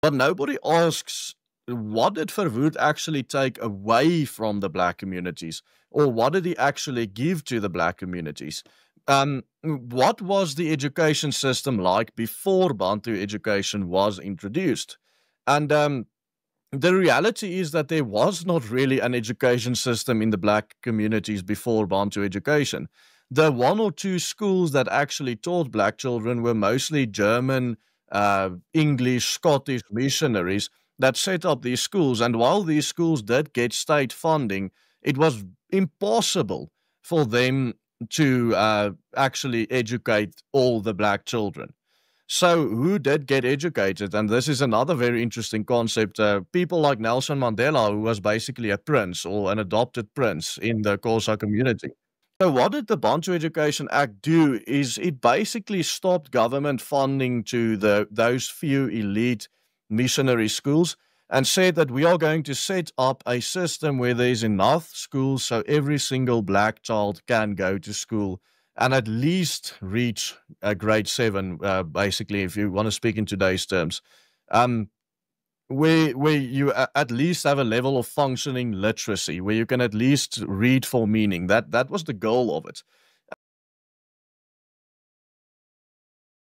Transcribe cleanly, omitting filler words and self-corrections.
But nobody asks, what did Verwoerd actually take away from the black communities? Or what did he actually give to the black communities? What was the education system like before Bantu education was introduced? And the reality is that there was not really an education system in the black communities before Bantu education. The one or two schools that actually taught black children were mostly German, English, Scottish missionaries that set up these schools. And while these schools did get state funding, it was impossible for them to actually educate all the black children. So, who did get educated? And this is another very interesting concept. People like Nelson Mandela, who was basically a prince or an adopted prince in the Xhosa community. So, what did the Bantu Education Act do? Is it basically stopped government funding to those few elite missionary schools and said that we are going to set up a system where there's enough schools so every single black child can go to school and at least reach grade seven, basically, if you want to speak in today's terms. Um, where you at least have a level of functioning literacy, where you can at least read for meaning. That was the goal of it.